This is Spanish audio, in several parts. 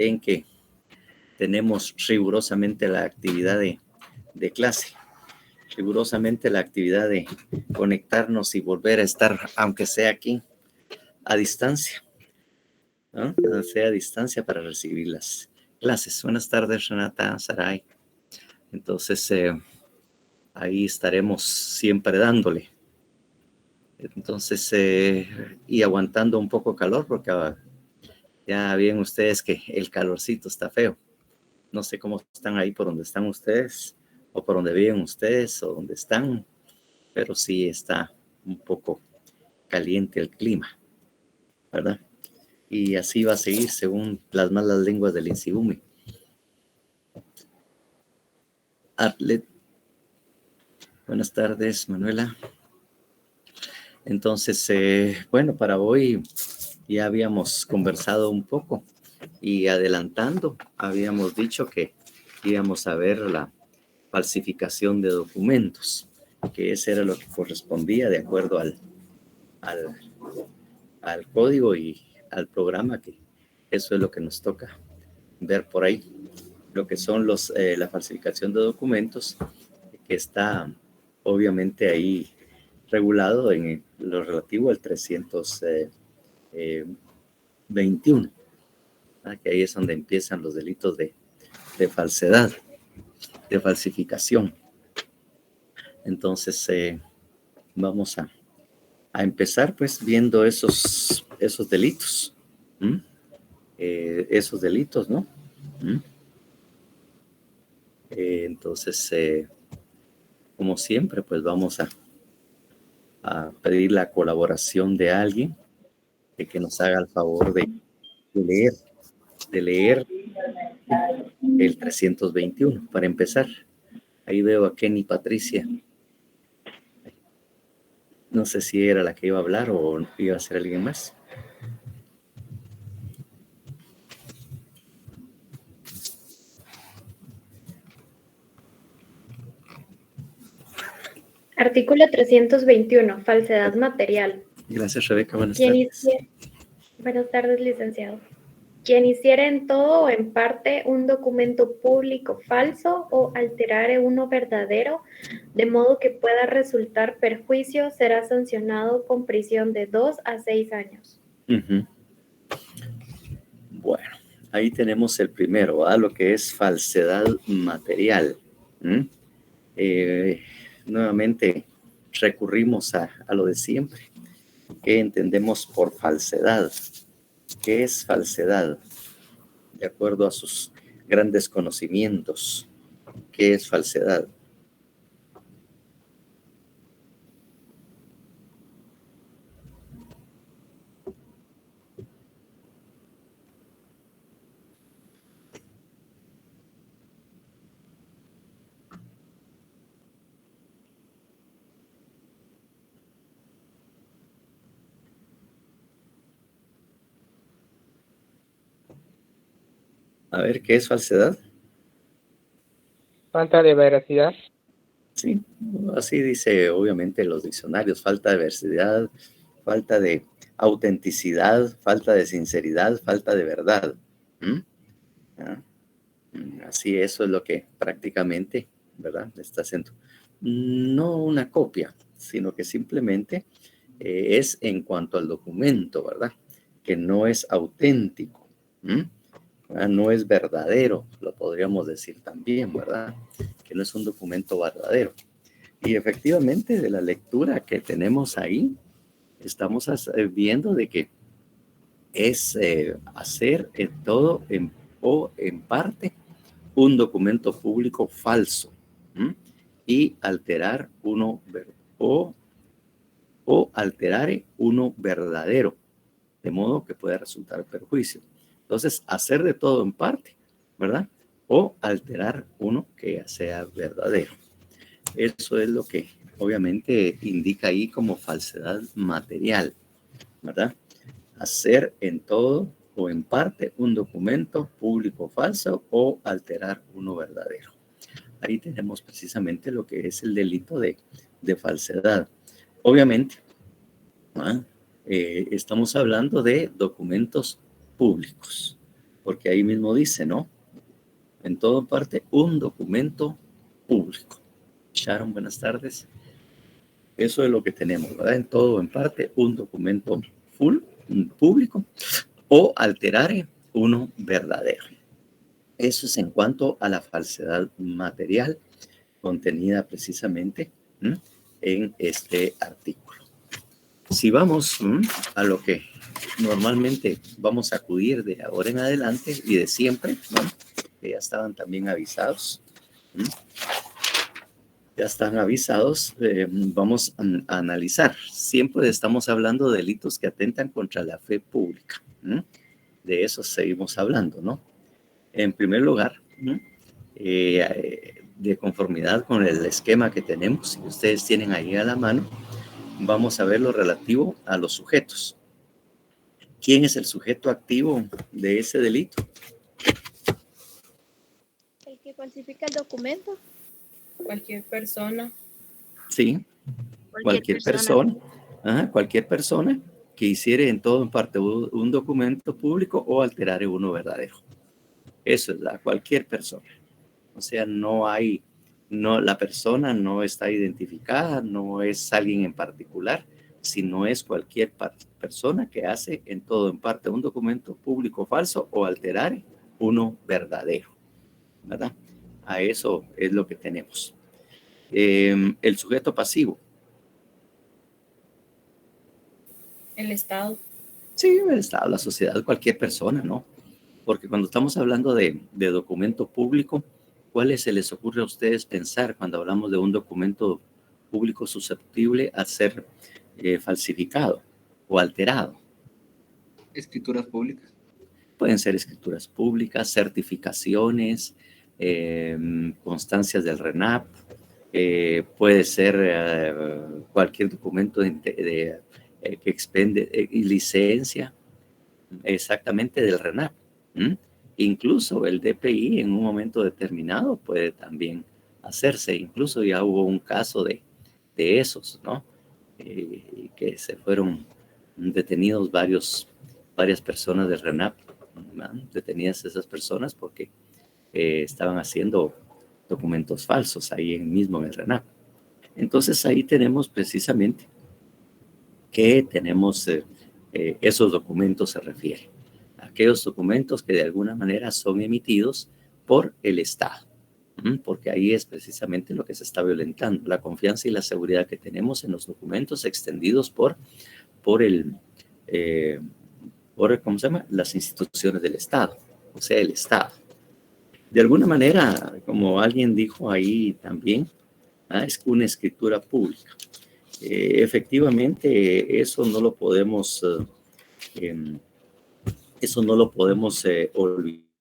en que tenemos rigurosamente la actividad de clase, rigurosamente la actividad de conectarnos y volver a estar, aunque sea aquí, a distancia, ¿no? Sea a distancia para recibir las clases. Buenas tardes, Renata, Saray. Entonces, ahí estaremos siempre dándole. Entonces, y aguantando un poco calor, porque ya ven ustedes que el calorcito está feo. No sé cómo están ahí por donde están ustedes, o por donde viven ustedes, o donde están, pero sí está un poco caliente el clima, ¿verdad? Y así va a seguir según las malas lenguas del INSIBUMI. Atlet. Buenas tardes, Manuela. Entonces, bueno, para hoy ya habíamos conversado un poco y adelantando, habíamos dicho que íbamos a ver la falsificación de documentos, que ese era lo que correspondía de acuerdo al código y al programa, que eso es lo que nos toca ver por ahí, lo que son la falsificación de documentos, que está obviamente ahí regulado en lo relativo al 321, que ahí es donde empiezan los delitos de falsedad, de falsificación. Entonces, vamos a empezar pues viendo esos delitos, esos delitos, ¿no? Entonces, como siempre, pues vamos a pedir la colaboración de alguien que nos haga el favor de leer el 321 para empezar. Ahí veo a Kenny Patricia. No sé si era la que iba a hablar o iba a ser alguien más. Artículo 321, falsedad material. Gracias, Rebeca. Buenas tardes. Buenas tardes, licenciado. Quien hiciere en todo o en parte un documento público falso o alterare uno verdadero, de modo que pueda resultar perjuicio, será sancionado con prisión de 2 a 6 años. Bueno, ahí tenemos el primero, lo que es falsedad material. Nuevamente recurrimos a lo de siempre. ¿Qué entendemos por falsedad? ¿Qué es falsedad? De acuerdo a sus grandes conocimientos, ¿qué es falsedad? A ver, ¿qué es falsedad? Falta de veracidad. Sí, así dice obviamente los diccionarios: falta de veracidad, falta de autenticidad, falta de sinceridad, falta de verdad. Así, eso es lo que prácticamente, ¿verdad?, está haciendo. No una copia, sino que simplemente es en cuanto al documento, ¿verdad?, que no es auténtico, no es verdadero, lo podríamos decir también, ¿verdad?, que no es un documento verdadero. Y efectivamente, de la lectura que tenemos ahí, estamos viendo de que es hacer todo o en parte un documento público falso, y alterar uno o alterare uno verdadero, de modo que pueda resultar perjuicio. Entonces, hacer de todo en parte, ¿verdad? O alterar uno que sea verdadero. Eso es lo que obviamente indica ahí como falsedad material, ¿verdad? Hacer en todo o en parte un documento público falso o alterar uno verdadero. Ahí tenemos precisamente lo que es el delito de falsedad. Obviamente, estamos hablando de documentos públicos, porque ahí mismo dice, ¿no? En todo parte, un documento público. Sharon, buenas tardes. Eso es lo que tenemos, ¿verdad? En todo, en parte, un documento público o alterare uno verdadero. Eso es en cuanto a la falsedad material contenida precisamente en este artículo. Si vamos a lo que normalmente vamos a acudir de ahora en adelante y de siempre, ¿no? Que ya estaban también avisados. Ya están avisados, vamos a analizar. Siempre estamos hablando de delitos que atentan contra la fe pública. De eso seguimos hablando, ¿no? En primer lugar, de conformidad con el esquema que tenemos, si ustedes tienen ahí a la mano, vamos a ver lo relativo a los sujetos. ¿Quién es el sujeto activo de ese delito? El que falsifica el documento. Cualquier persona. Sí, cualquier persona. Ajá, cualquier persona que hiciere en todo en parte un documento público o alterare uno verdadero. Eso es cualquier persona. O sea, la persona no está identificada, no es alguien en particular, sino es cualquier persona que hace en todo en parte un documento público falso o alterare uno verdadero, ¿verdad? A eso es lo que tenemos. El sujeto pasivo. El Estado. Sí, el Estado, la sociedad, cualquier persona, ¿no? Porque cuando estamos hablando de documento público, ¿cuáles se les ocurre a ustedes pensar cuando hablamos de un documento público susceptible a ser falsificado o alterado? Escrituras públicas. Pueden ser escrituras públicas, certificaciones, constancias del RENAP, puede ser cualquier documento que expende licencia, exactamente del RENAP. Incluso el DPI en un momento determinado puede también hacerse. Incluso ya hubo un caso de esos, ¿no? Que se fueron detenidos varias personas del RENAP, ¿no? Detenidas esas personas porque estaban haciendo documentos falsos ahí mismo en el RENAP. Entonces ahí tenemos precisamente que tenemos esos documentos se refieren. Aquellos documentos que de alguna manera son emitidos por el Estado, porque ahí es precisamente lo que se está violentando, la confianza y la seguridad que tenemos en los documentos extendidos por ¿cómo se llama? Las instituciones del Estado, o sea, el Estado. De alguna manera, como alguien dijo ahí también, es una escritura pública. Efectivamente, eso no lo podemos olvidar.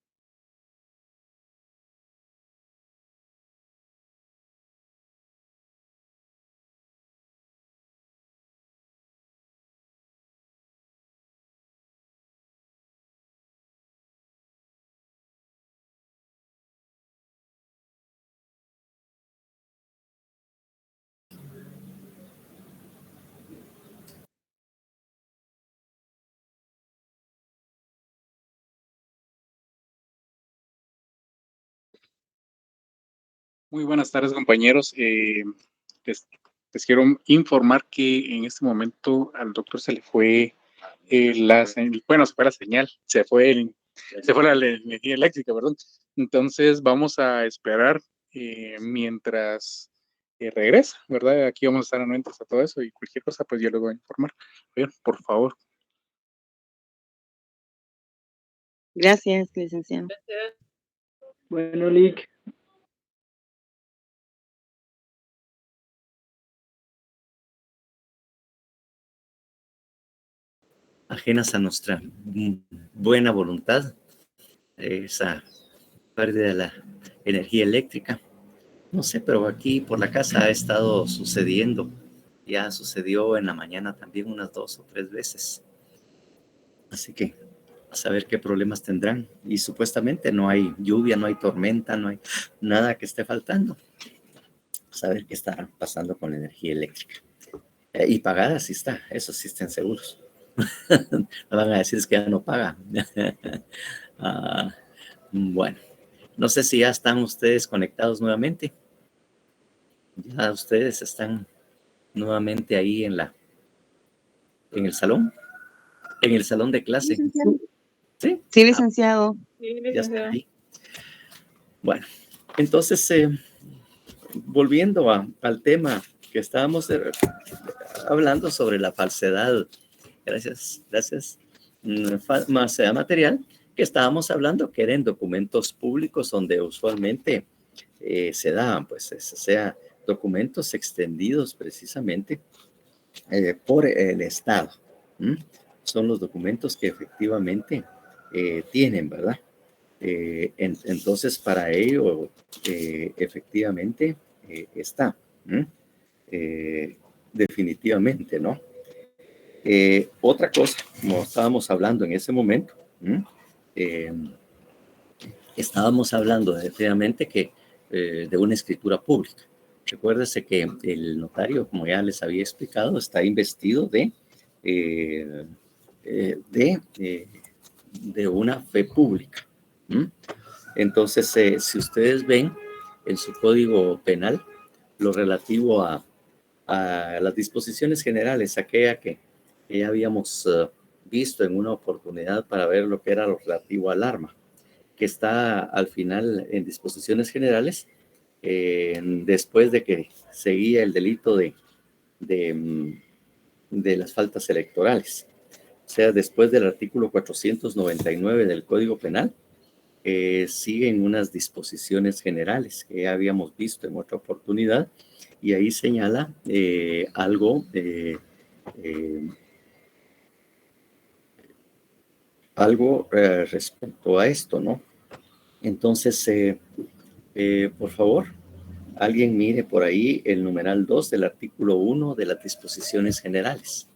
Muy buenas tardes, compañeros. Les quiero informar que en este momento al doctor se le fue se fue la señal, se fue la energía eléctrica, perdón. Entonces vamos a esperar mientras regresa, ¿verdad? Aquí vamos a estar anuentes a todo eso y cualquier cosa, pues yo les voy a informar. Bien, por favor. Gracias, licenciado. Bueno, Lick. Ajenas a nuestra buena voluntad, esa pérdida de la energía eléctrica. No sé, pero aquí por la casa ha estado sucediendo. Ya sucedió en la mañana también unas 2 o 3 veces. Así que a saber qué problemas tendrán. Y supuestamente no hay lluvia, no hay tormenta, no hay nada que esté faltando. A saber qué está pasando con la energía eléctrica. Y pagada sí está, eso sí estén seguros. No van a decir es que ya no paga. Ah, bueno, no sé si ya están ustedes conectados nuevamente. Ya ustedes están nuevamente ahí en el salón de clase. Licenciado. ¿Sí? Sí, licenciado. Ya está ahí. Bueno, entonces, volviendo al tema que estábamos hablando sobre la falsedad, gracias, falsedad material, que estábamos hablando que eran documentos públicos donde usualmente se daban, pues, sea, documentos extendidos precisamente por el Estado. Son los documentos que efectivamente tienen, ¿verdad? Entonces, para ello, efectivamente, está. Definitivamente, ¿no? Otra cosa, como estábamos hablando en ese momento, estábamos hablando definitivamente que de una escritura pública. Recuérdese que el notario, como ya les había explicado, está investido de una fe pública. Entonces, si ustedes ven en su código penal lo relativo a las disposiciones generales, aquella que ya habíamos visto en una oportunidad para ver lo que era lo relativo al arma, que está al final en disposiciones generales, después de que seguía el delito de las faltas electorales. O sea, después del artículo 499 del Código Penal, siguen unas disposiciones generales que ya habíamos visto en otra oportunidad, y ahí señala algo respecto a esto, ¿no? Entonces, por favor, alguien mire por ahí el numeral 2 del artículo 1 de las disposiciones generales.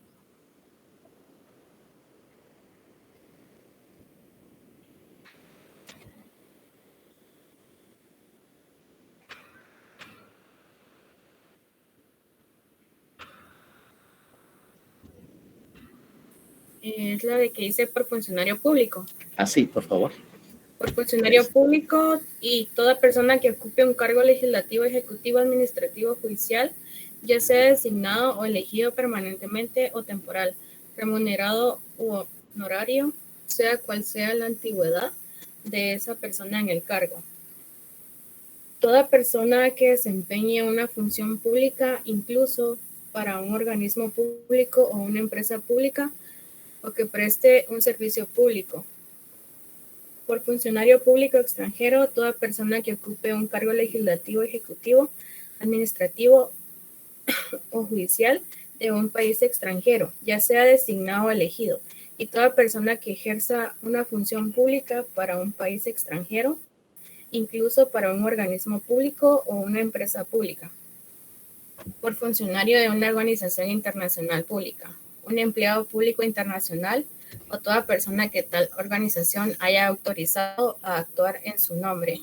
Es la de que dice por funcionario público. Así, por favor. Por funcionario público y toda persona que ocupe un cargo legislativo, ejecutivo, administrativo, judicial, ya sea designado o elegido permanentemente o temporal, remunerado u honorario, sea cual sea la antigüedad de esa persona en el cargo. Toda persona que desempeñe una función pública, incluso para un organismo público o una empresa pública, o que preste un servicio público. Por funcionario público extranjero, toda persona que ocupe un cargo legislativo, ejecutivo, administrativo o judicial de un país extranjero, ya sea designado o elegido, y toda persona que ejerza una función pública para un país extranjero, incluso para un organismo público o una empresa pública. Por funcionario de una organización internacional pública, un empleado público internacional o toda persona que tal organización haya autorizado a actuar en su nombre.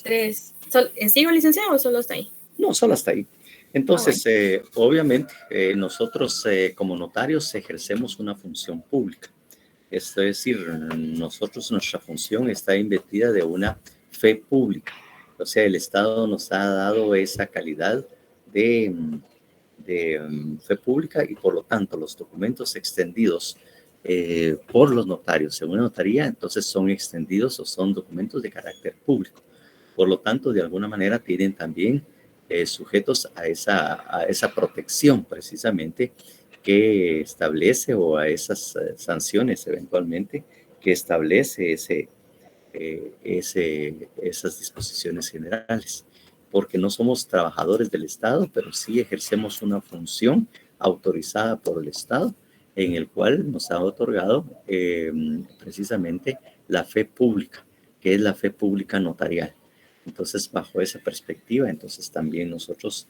3. ¿Sigo, licenciado, o solo está ahí? No, solo hasta ahí. Entonces, obviamente, nosotros como notarios ejercemos una función pública. Es decir, nuestra función está investida de una fe pública. O sea, el Estado nos ha dado esa calidad de fe pública, y por lo tanto los documentos extendidos por los notarios en una notaría, entonces son extendidos o son documentos de carácter público. Por lo tanto, de alguna manera tienen también sujetos a esa protección precisamente que establece, o a esas sanciones eventualmente que establece esas disposiciones generales, porque no somos trabajadores del Estado, pero sí ejercemos una función autorizada por el Estado, en el cual nos ha otorgado precisamente la fe pública, que es la fe pública notarial. Entonces, bajo esa perspectiva, entonces también nosotros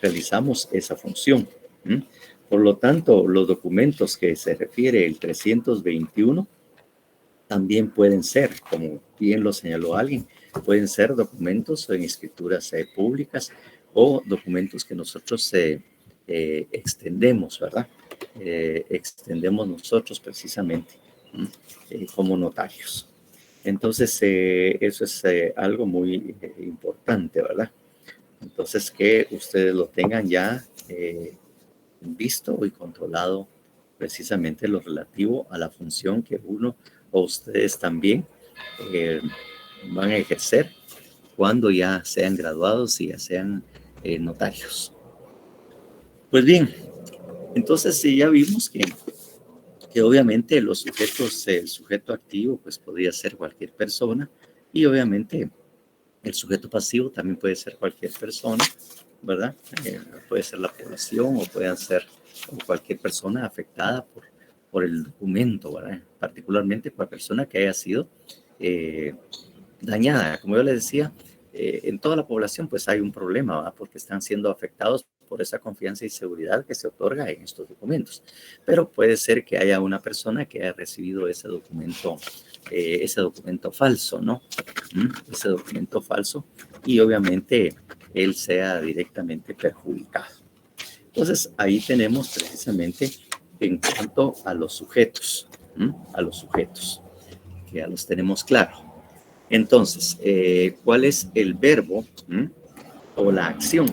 realizamos esa función. Por lo tanto, los documentos que se refiere el 321 también pueden ser, como bien lo señaló alguien, pueden ser documentos en escrituras públicas o documentos que nosotros extendemos, ¿verdad? extendemos nosotros precisamente como notarios. Entonces, eso es algo muy importante, ¿verdad? Entonces, que ustedes lo tengan ya visto y controlado precisamente lo relativo a la función que uno o ustedes también van a ejercer cuando ya sean graduados y ya sean notarios. Pues bien, entonces sí, ya vimos que obviamente los sujetos, el sujeto activo pues podría ser cualquier persona y obviamente el sujeto pasivo también puede ser cualquier persona, ¿verdad? Puede ser la población o pueden ser cualquier persona afectada por el documento, ¿verdad? Particularmente por persona que haya sido dañada. Como yo les decía, en toda la población pues hay un problema, ¿verdad? Porque están siendo afectados por esa confianza y seguridad que se otorga en estos documentos. Pero puede ser que haya una persona que haya recibido ese documento falso, ¿no? Ese documento falso y obviamente él sea directamente perjudicado. Entonces, ahí tenemos precisamente en cuanto a los sujetos, que ya los tenemos claro. Entonces, ¿cuál es el verbo o la acción?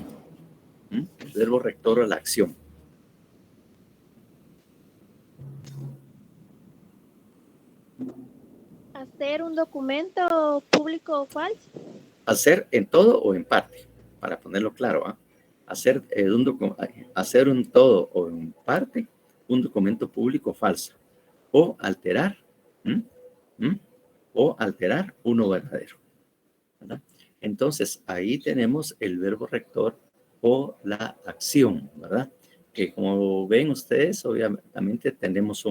El verbo rector o la acción. ¿Hacer un documento público o falso? Hacer en todo o en parte, para ponerlo claro, ¿eh? Hacer un todo o en parte un documento público falso o alterar uno verdadero, ¿verdad? Entonces ahí tenemos el verbo rector o la acción, ¿verdad? Que como ven ustedes, obviamente tenemos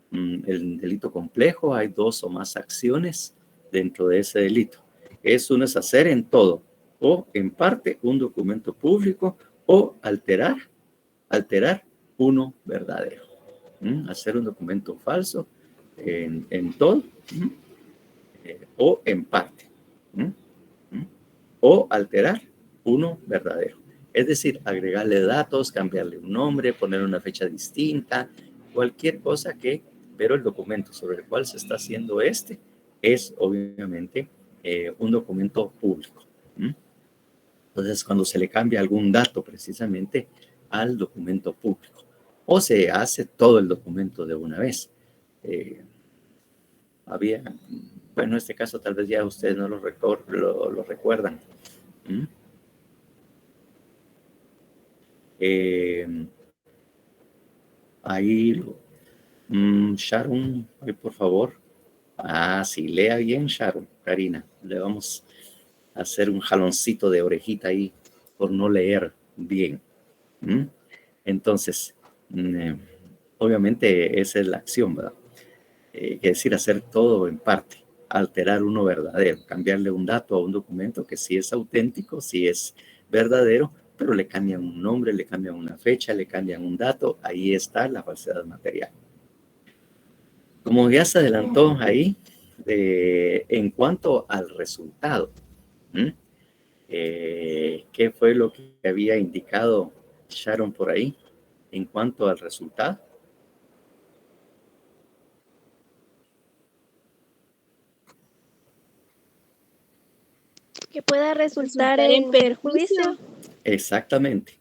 el delito complejo, hay dos o más acciones dentro de ese delito. Uno es hacer en todo o en parte un documento público o alterar uno verdadero. Hacer un documento falso en todo o en parte. O alterar uno verdadero. Es decir, agregarle datos, cambiarle un nombre, poner una fecha distinta, cualquier cosa pero el documento sobre el cual se está haciendo es obviamente un documento público. Entonces, cuando se le cambia algún dato precisamente al documento público o se hace todo el documento de una vez. En este caso tal vez ya ustedes no lo recuerdan. Ahí, Sharon, por favor. Sí, lea bien, Sharon, Karina. Le vamos a hacer un jaloncito de orejita ahí por no leer bien. Entonces, obviamente esa es la acción, ¿verdad? Es decir, hacer todo en parte, alterar uno verdadero, cambiarle un dato a un documento que sí es auténtico, sí es verdadero, pero le cambian un nombre, le cambian una fecha, le cambian un dato, ahí está la falsedad material. Como ya se adelantó ahí, en cuanto al resultado, ¿qué fue lo que había indicado Sharon por ahí en cuanto al resultado? Que pueda resultar en perjuicio. Exactamente.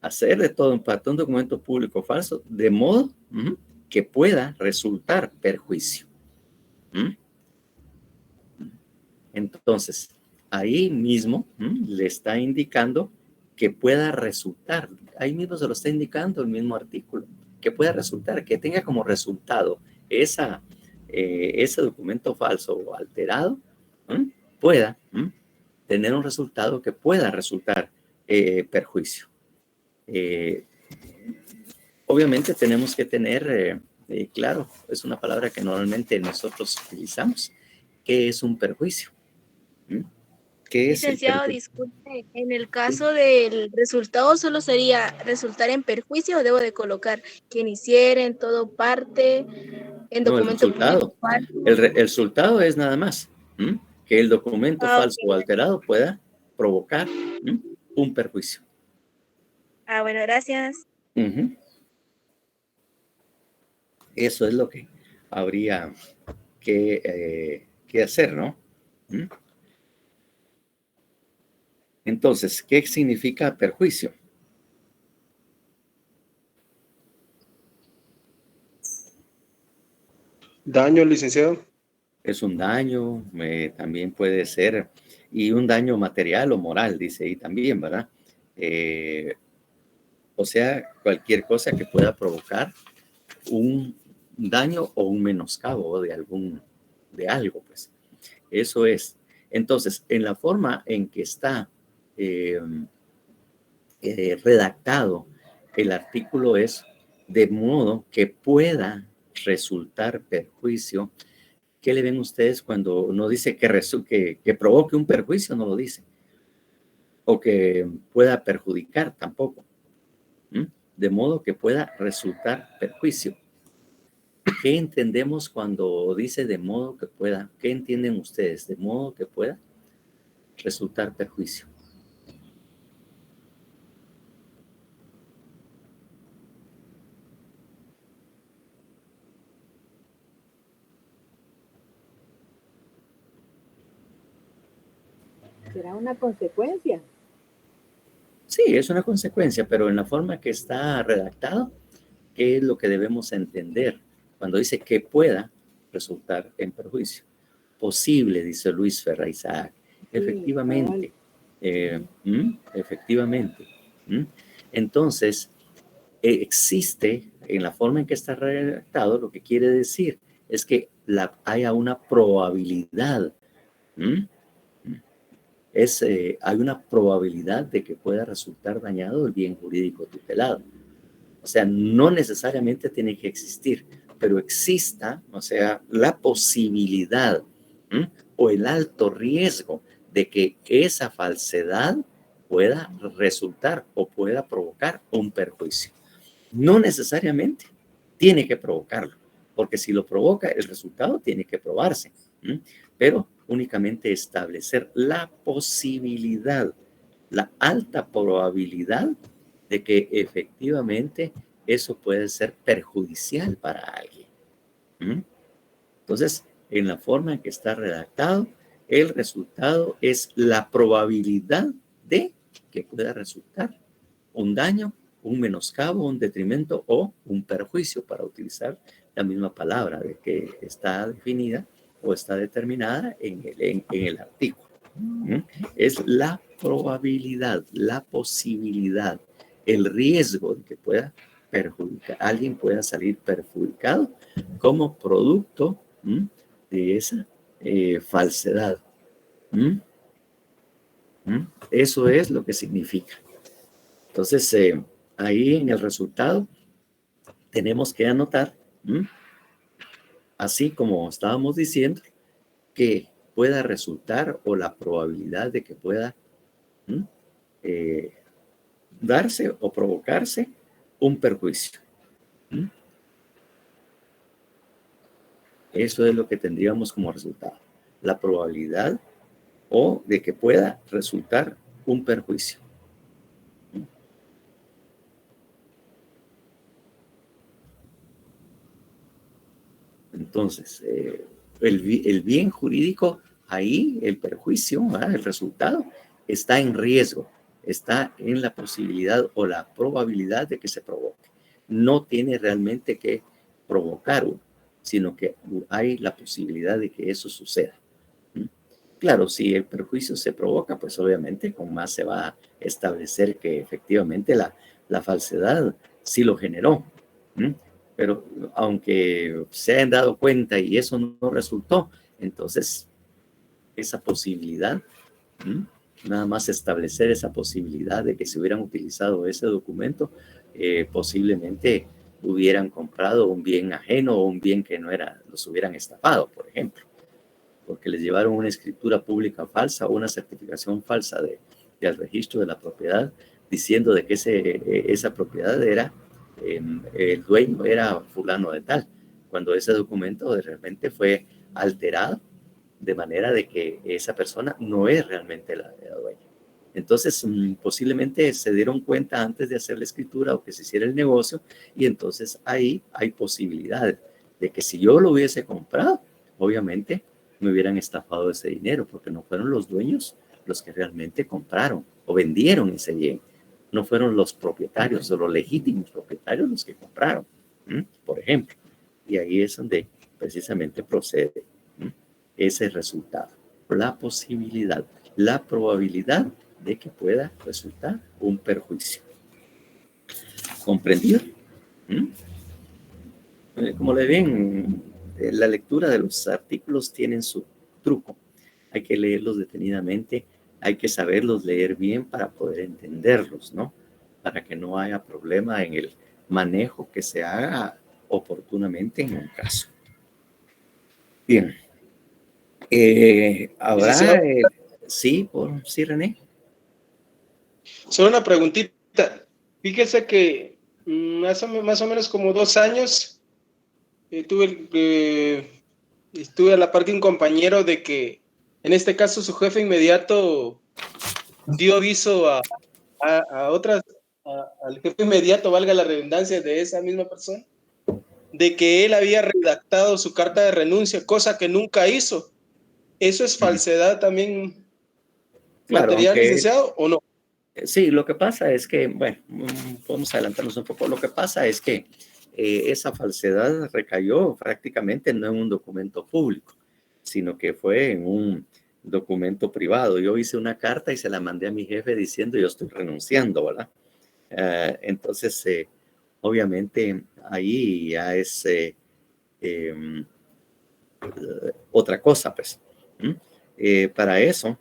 Hacer de todo un documento público falso de modo que pueda resultar perjuicio. Entonces, ahí mismo le está indicando que pueda resultar, ahí mismo se lo está indicando el mismo artículo, que pueda resultar, que tenga como resultado ese documento falso o alterado, pueda tener un resultado que pueda resultar perjuicio. Obviamente tenemos que tener, claro, es una palabra que normalmente nosotros utilizamos, ¿qué es un perjuicio? ¿Qué es Licenciado, disculpe, en el caso del resultado solo sería resultar en perjuicio o debo de colocar quien hiciera en todo parte en documento público falso. El resultado es nada más que el documento falso o alterado pueda provocar un perjuicio. Bueno, gracias. Eso es lo que habría que hacer, ¿no? ¿Mm? Entonces, ¿qué significa perjuicio? Daño, licenciado. Es un daño, también puede ser, y un daño material o moral, dice ahí también, ¿verdad? O sea, cualquier cosa que pueda provocar un daño o un menoscabo de algo, pues. Eso es. Entonces, en la forma en que está redactado el artículo es de modo que pueda resultar perjuicio. ¿Qué le ven ustedes cuando no dice que provoque un perjuicio? No lo dice. O que pueda perjudicar tampoco. ¿Mm? De modo que pueda resultar perjuicio. ¿Qué entendemos cuando dice de modo que pueda? ¿Qué entienden ustedes? De modo que pueda resultar perjuicio. ¿Será una consecuencia? Sí, es una consecuencia, pero en la forma que está redactado, ¿qué es lo que debemos entender cuando dice que pueda resultar en perjuicio? Posible, dice Luis Ferra Isaac. Efectivamente. Efectivamente. Entonces, existe en la forma en que está redactado, lo que quiere decir es que haya una probabilidad. Hay una probabilidad de que pueda resultar dañado el bien jurídico tutelado. O sea, no necesariamente tiene que existir, pero exista, o sea, la posibilidad o el alto riesgo de que esa falsedad pueda resultar o pueda provocar un perjuicio. No necesariamente tiene que provocarlo, porque si lo provoca, el resultado tiene que probarse. Pero únicamente establecer la posibilidad, la alta probabilidad de que efectivamente eso puede ser perjudicial para alguien. Entonces, en la forma en que está redactado, el resultado es la probabilidad de que pueda resultar un daño, un menoscabo, un detrimento o un perjuicio, para utilizar la misma palabra de que está definida o está determinada en el artículo. Es la probabilidad, la posibilidad, el riesgo de que pueda perjudicar, alguien pueda salir perjudicado como producto de esa falsedad. Eso es lo que significa. Entonces, ahí en el resultado tenemos que anotar, así como estábamos diciendo, que pueda resultar o la probabilidad de que pueda darse o provocarse un perjuicio. Eso es lo que tendríamos como resultado. La probabilidad o de que pueda resultar un perjuicio. Entonces, el bien jurídico, ahí el perjuicio, el resultado, está en riesgo, está en la posibilidad o la probabilidad de que se provoque. No tiene realmente que provocar uno, sino que hay la posibilidad de que eso suceda. Claro, si el perjuicio se provoca, pues obviamente con más se va a establecer que efectivamente la falsedad sí lo generó. Pero aunque se hayan dado cuenta y eso no resultó, entonces esa posibilidad, nada más establecer esa posibilidad de que se hubieran utilizado ese documento, posiblemente hubieran comprado un bien ajeno o un bien que no era, los hubieran estafado, por ejemplo, porque les llevaron una escritura pública falsa o una certificación falsa del registro de la propiedad, diciendo de que esa propiedad era, el dueño era fulano de tal, cuando ese documento de repente fue alterado de manera de que esa persona no es realmente la dueña. Entonces, posiblemente se dieron cuenta antes de hacer la escritura o que se hiciera el negocio, y entonces ahí hay posibilidades de que si yo lo hubiese comprado, obviamente me hubieran estafado ese dinero, porque no fueron los dueños los que realmente compraron o vendieron ese bien. No fueron los propietarios o los legítimos propietarios los que compraron, por ejemplo. Y ahí es donde precisamente procede ese resultado. La posibilidad, la probabilidad de que pueda resultar un perjuicio. ¿Comprendido? Como le ven, la lectura de los artículos tienen su truco. Hay que leerlos detenidamente, hay que saberlos leer bien para poder entenderlos, ¿no? Para que no haya problema en el manejo que se haga oportunamente en un caso. Bien. Habrá... sí, René. Solo una preguntita. Fíjese que más o menos como 2 años estuve a la par de un compañero de que, en este caso, su jefe inmediato dio aviso al jefe inmediato, valga la redundancia, de esa misma persona, de que él había redactado su carta de renuncia, cosa que nunca hizo. ¿Eso es falsedad también, claro, material, licenciado, o no? Sí, lo que pasa es que, bueno, podemos adelantarnos un poco. Lo que pasa es que esa falsedad recayó prácticamente no en un documento público, sino que fue en un documento privado. Yo hice una carta y se la mandé a mi jefe diciendo yo estoy renunciando, ¿verdad? Entonces, obviamente, ahí ya es otra cosa, pues. Para eso,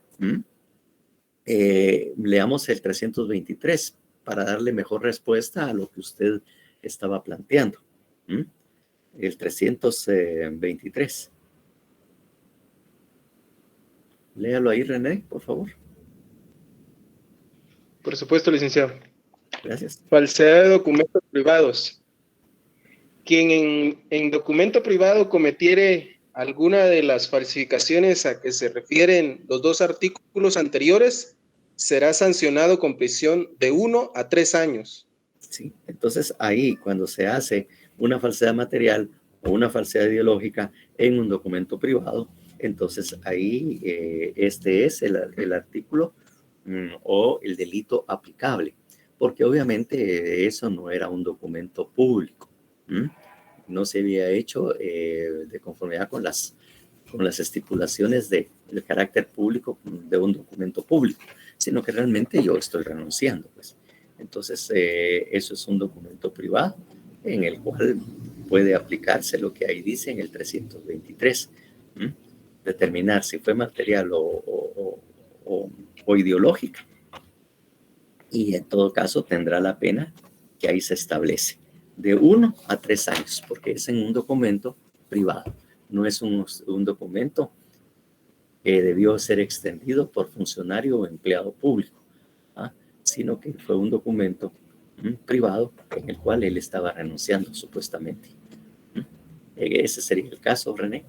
leamos el 323 para darle mejor respuesta a lo que usted estaba planteando. El 323. Léalo ahí, René, por favor. Por supuesto, licenciado. Gracias. Falsedad de documentos privados. Quien en documento privado cometiere alguna de las falsificaciones a que se refieren los 2 artículos anteriores, será sancionado con prisión de 1 a 3 años. Sí, entonces ahí cuando se hace una falsedad material o una falsedad ideológica en un documento privado, entonces ahí este es el artículo o el delito aplicable, porque obviamente eso no era un documento público. No se había hecho de conformidad con las estipulaciones del carácter público de un documento público, sino que realmente yo estoy renunciando, pues. Entonces, eso es un documento privado en el cual puede aplicarse lo que ahí dice en el 323, determinar si fue material o ideológica, y en todo caso tendrá la pena que ahí se establece de 1 a 3 años, porque es en un documento privado, no es un documento que debió ser extendido por funcionario o empleado público, sino que fue un documento privado en el cual él estaba renunciando supuestamente. Ese sería el caso, René.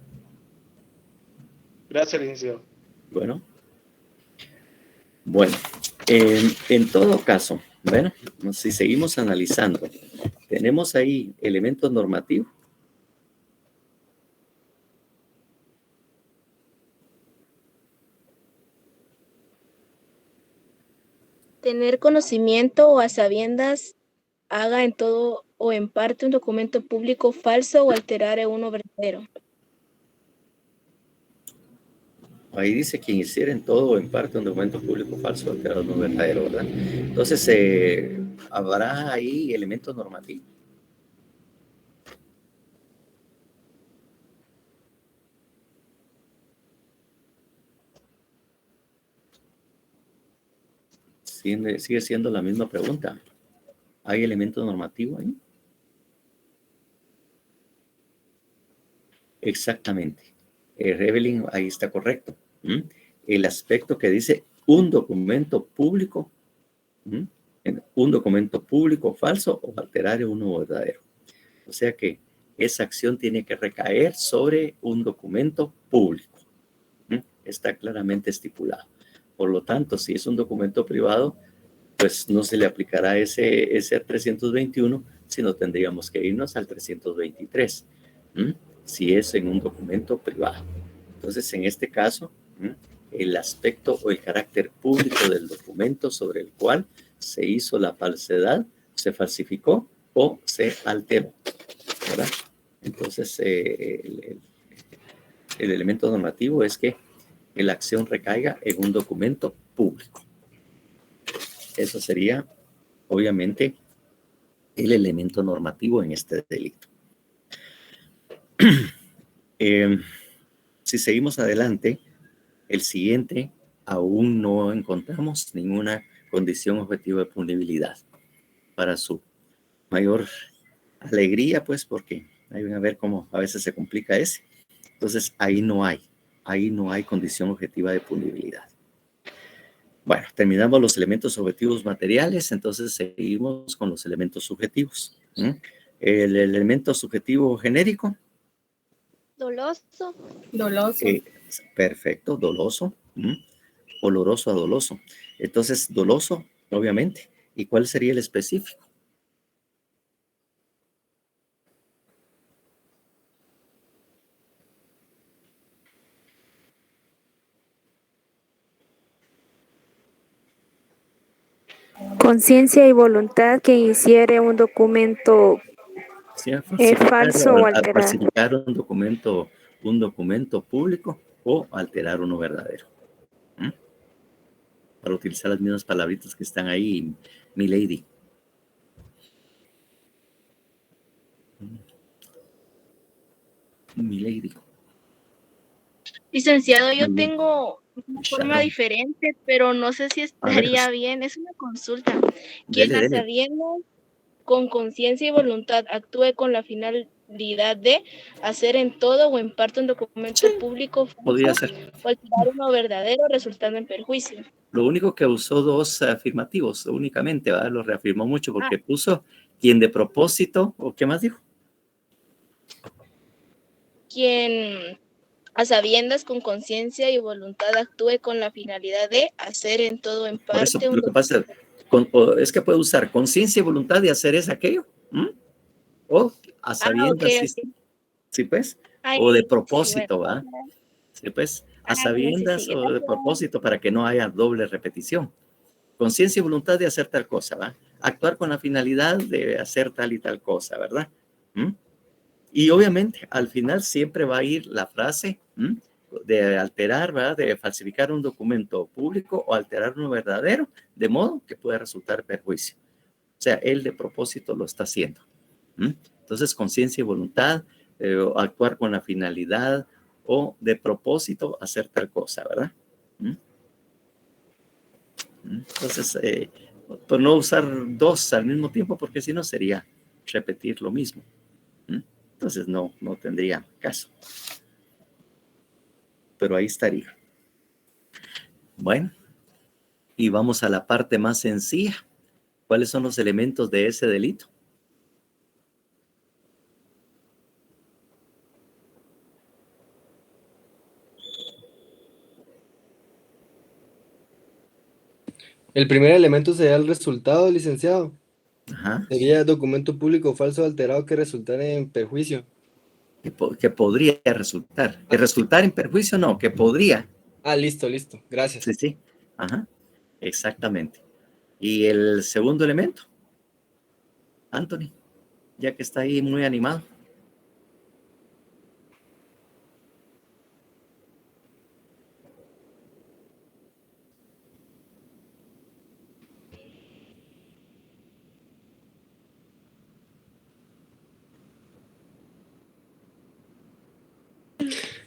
Gracias, licenciado. Bueno, en todo caso, bueno, si seguimos analizando, tenemos ahí elementos normativos. Tener conocimiento o a sabiendas haga en todo o en parte un documento público falso o alterar uno verdadero. Ahí dice quien hiciera en todo o en parte un documento público falso o alterado uno verdadero, ¿verdad? Entonces, habrá ahí elementos normativos. Sigue siendo la misma pregunta. ¿Hay elemento normativo ahí? Exactamente. Evelyn, ahí está correcto. El aspecto que dice un documento público, un documento público falso o alterar uno verdadero. O sea que esa acción tiene que recaer sobre un documento público. Está claramente estipulado. Por lo tanto, si es un documento privado, pues no se le aplicará ese 321, sino tendríamos que irnos al 323, si es en un documento privado. Entonces, en este caso, el aspecto o el carácter público del documento sobre el cual se hizo la falsedad, se falsificó o se alteró, ¿verdad? Entonces, el elemento normativo es que la acción recaiga en un documento público. Eso sería, obviamente, el elemento normativo en este delito. Si seguimos adelante, el siguiente, aún no encontramos ninguna condición objetiva de punibilidad. Para su mayor alegría, pues, porque ahí van a ver cómo a veces se complica ese. Entonces, ahí no hay condición objetiva de punibilidad. Bueno, terminamos los elementos objetivos materiales, entonces seguimos con los elementos subjetivos. El elemento subjetivo genérico. Doloso. Doloso. Perfecto, doloso. Oloroso a doloso. Entonces, doloso, obviamente. ¿Y cuál sería el específico? Conciencia y voluntad que hiciere un documento falso o alterado. Falsificar un documento público o alterar uno verdadero. Para utilizar las mismas palabritas que están ahí, mi lady. Mi lady. Licenciado, yo tengo una forma diferente, pero no sé si estaría bien. Es una consulta. Quien a sabiendas, con conciencia y voluntad, actúe con la finalidad de hacer en todo o en parte un documento público falso, podría ser, o alterar uno verdadero, resultando en perjuicio. Lo único que usó dos afirmativos únicamente, ¿verdad? Lo reafirmó mucho porque puso quien de propósito, ¿o qué más dijo? Quien a sabiendas, con conciencia y voluntad, actúe con la finalidad de hacer en todo en parte. Por eso, lo que pasa es que puede usar conciencia y voluntad de hacer es aquello, o a sabiendas, sí, pues, o de propósito, ¿va? Sí, pues, a sabiendas o de propósito para que no haya doble repetición. Conciencia y voluntad de hacer tal cosa, ¿va? Actuar con la finalidad de hacer tal y tal cosa, ¿verdad? Y obviamente, al final siempre va a ir la frase de alterar, ¿verdad? De falsificar un documento público o alterar uno verdadero, de modo que pueda resultar perjuicio. O sea, él de propósito lo está haciendo. Entonces, conciencia y voluntad, actuar con la finalidad o de propósito hacer tal cosa, ¿verdad? Entonces, por no usar dos al mismo tiempo, porque si no sería repetir lo mismo. Entonces no tendría caso. Pero ahí estaría. Bueno, y vamos a la parte más sencilla. ¿Cuáles son los elementos de ese delito? El primer elemento sería el resultado, licenciado. Ajá. Sería documento público falso o alterado que resultara en perjuicio. Que podría resultar. Que resultar en perjuicio, no, que podría. Listo. Gracias. Sí. Ajá. Exactamente. ¿Y el segundo elemento? Anthony, ya que está ahí muy animado.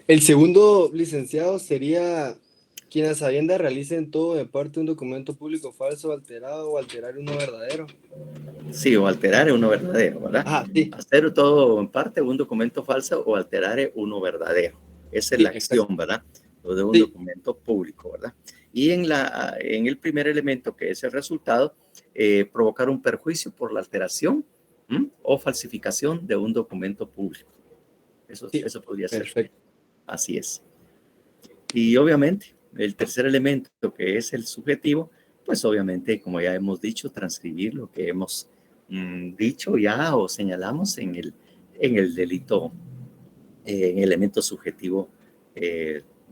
El segundo, licenciado, sería quien a sabiendas realice en todo o en parte un documento público falso, alterado o alterar uno verdadero. Sí, o alterar uno verdadero, ¿verdad? Sí. Hacer todo o en parte un documento falso o alterar uno verdadero. Esa es la acción, ¿verdad? Lo de un documento público, ¿verdad? Y en el primer elemento, que es el resultado, provocar un perjuicio por la alteración o falsificación de un documento público. Eso podría ser. Perfecto. Así es. Y obviamente, el tercer elemento, que es el subjetivo, pues obviamente, como ya hemos dicho, transcribir lo que hemos dicho ya o señalamos en el delito, en el elemento subjetivo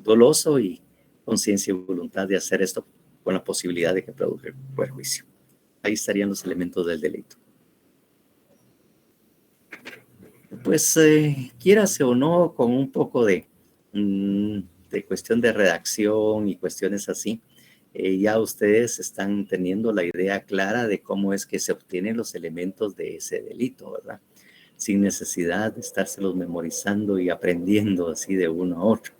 doloso y conciencia y voluntad de hacer esto con la posibilidad de que produzca perjuicio. Ahí estarían los elementos del delito. Pues quiérase o no, con un poco de cuestión de redacción y cuestiones así, ya ustedes están teniendo la idea clara de cómo es que se obtienen los elementos de ese delito, ¿verdad? Sin necesidad de estárselos memorizando y aprendiendo así de uno a otro,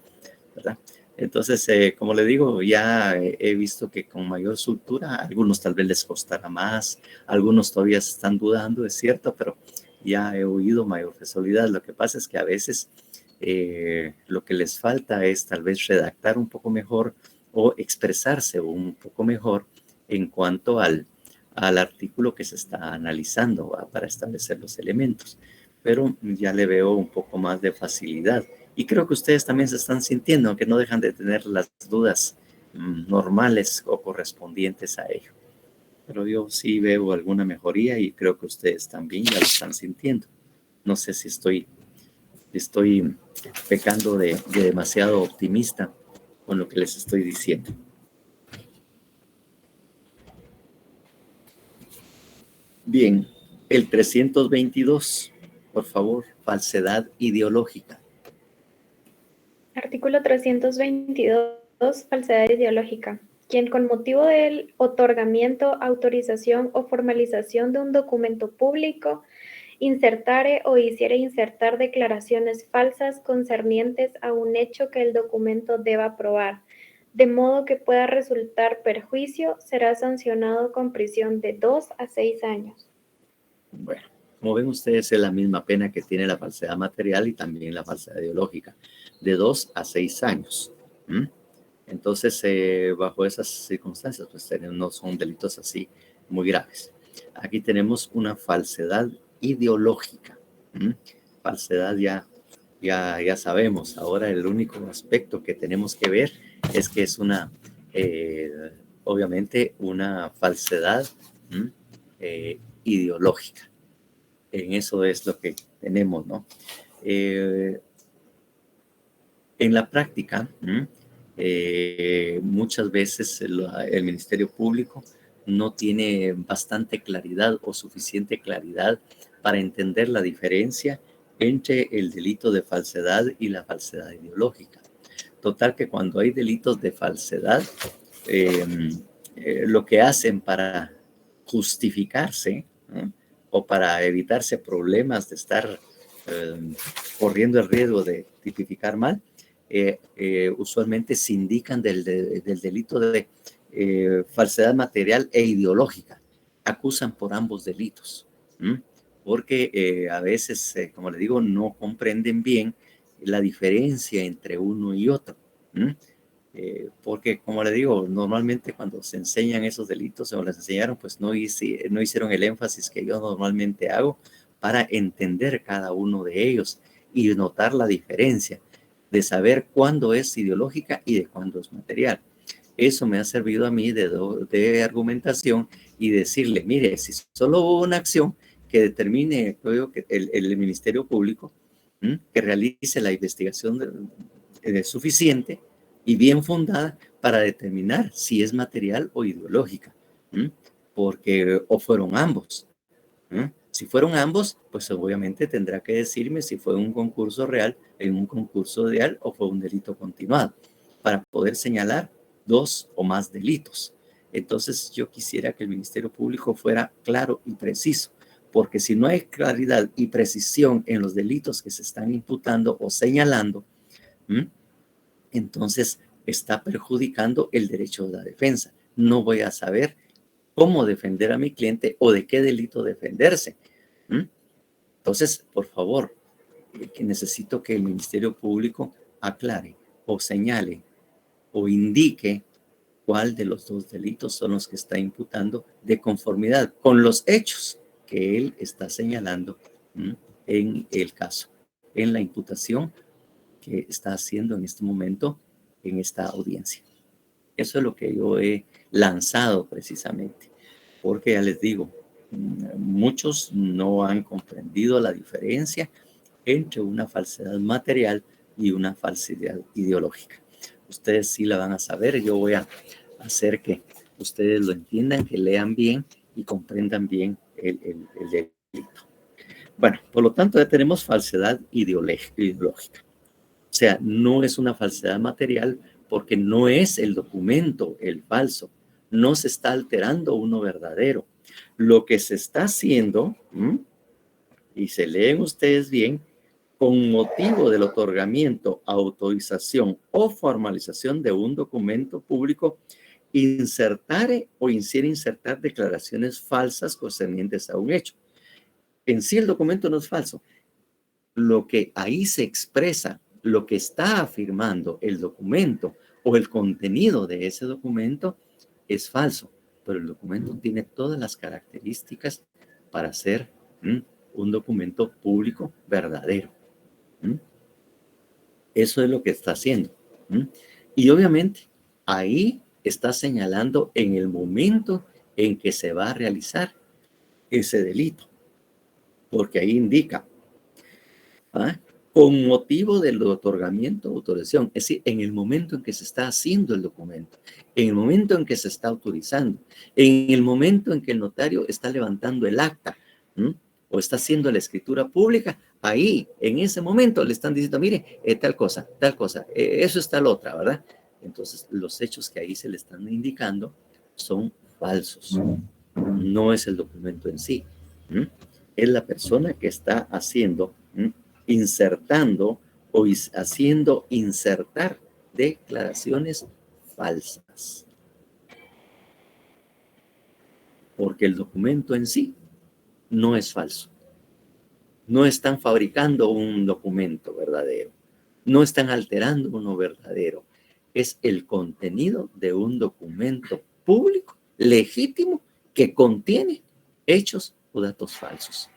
¿verdad? Entonces, como le digo, ya he visto que con mayor soltura, a algunos tal vez les costará más, algunos todavía están dudando, es cierto, pero ya he oído mayor facilidad. Lo que pasa es que a veces lo que les falta es tal vez redactar un poco mejor o expresarse un poco mejor en cuanto al artículo que se está analizando, ¿va? Para establecer los elementos. Pero ya le veo un poco más de facilidad. Y creo que ustedes también se están sintiendo, aunque no dejan de tener las dudas normales o correspondientes a ello. Pero yo sí veo alguna mejoría y creo que ustedes también ya lo están sintiendo. No sé si estoy pecando de demasiado optimista con lo que les estoy diciendo. Bien, el 322, por favor, falsedad ideológica. Artículo 322, falsedad ideológica. Quien con motivo del otorgamiento, autorización o formalización de un documento público insertare o hiciere insertar declaraciones falsas concernientes a un hecho que el documento deba probar, de modo que pueda resultar perjuicio, será sancionado con prisión de 2 a 6 años. Bueno, como ven ustedes, es la misma pena que tiene la falsedad material y también la falsedad ideológica, de 2 a 6 años. Entonces, bajo esas circunstancias, pues no son delitos así muy graves. Aquí tenemos una falsedad ideológica. Falsedad ya sabemos. Ahora el único aspecto que tenemos que ver es que es obviamente una falsedad ideológica. En eso es lo que tenemos, ¿no? En la práctica, muchas veces el Ministerio Público no tiene bastante claridad o suficiente claridad para entender la diferencia entre el delito de falsedad y la falsedad ideológica. Total que cuando hay delitos de falsedad, lo que hacen para justificarse, ¿no? O para evitarse problemas de estar corriendo el riesgo de tipificar mal, usualmente se indican del delito de falsedad material e ideológica. Acusan por ambos delitos, porque a veces, como le digo, no comprenden bien la diferencia entre uno y otro. Porque, como le digo, normalmente cuando se enseñan esos delitos o les enseñaron, pues no hicieron el énfasis que yo normalmente hago para entender cada uno de ellos y notar la diferencia de saber cuándo es ideológica y de cuándo es material. Eso me ha servido a mí de argumentación y decirle, mire, si solo hubo una acción que determine que el Ministerio Público que realice la investigación suficiente y bien fundada para determinar si es material o ideológica, porque o fueron ambos. Si fueron ambos, pues obviamente tendrá que decirme si fue un concurso real, en un concurso real o fue un delito continuado, para poder señalar 2 o más delitos. Entonces yo quisiera que el Ministerio Público fuera claro y preciso, porque si no hay claridad y precisión en los delitos que se están imputando o señalando, entonces está perjudicando el derecho de la defensa. No voy a saber cómo defender a mi cliente o de qué delito defenderse. Entonces, por favor, que necesito que el Ministerio Público aclare o señale o indique cuál de los 2 delitos son los que está imputando de conformidad con los hechos que él está señalando en el caso, en la imputación que está haciendo en este momento en esta audiencia. Eso es lo que yo he lanzado precisamente, porque ya les digo, muchos no han comprendido la diferencia entre una falsedad material y una falsedad ideológica. Ustedes sí la van a saber. Yo voy a hacer que ustedes lo entiendan, que lean bien y comprendan bien el delito. Bueno, por lo tanto ya tenemos falsedad ideológica. O sea, no es una falsedad material porque no es el documento el falso. No se está alterando uno verdadero. Lo que se está haciendo, y se leen ustedes bien, con motivo del otorgamiento, autorización o formalización de un documento público, insertar o insertar declaraciones falsas concernientes a un hecho. En sí el documento no es falso. Lo que ahí se expresa, lo que está afirmando el documento o el contenido de ese documento es falso, pero el documento tiene todas las características para ser un documento público verdadero. Eso es lo que está haciendo. Y obviamente ahí está señalando en el momento en que se va a realizar ese delito, porque ahí indica con motivo del otorgamiento de autorización, es decir, en el momento en que se está haciendo el documento, en el momento en que se está autorizando, en el momento en que el notario está levantando el acta o está haciendo la escritura pública, ahí, en ese momento, le están diciendo, mire, tal cosa, eso es tal otra, ¿verdad? Entonces, los hechos que ahí se le están indicando son falsos. No es el documento en sí. Es la persona que está haciendo, insertando o haciendo insertar declaraciones falsas. Porque el documento en sí no es falso. No están fabricando un documento verdadero. No están alterando uno verdadero. Es el contenido de un documento público, legítimo, que contiene hechos o datos falsos.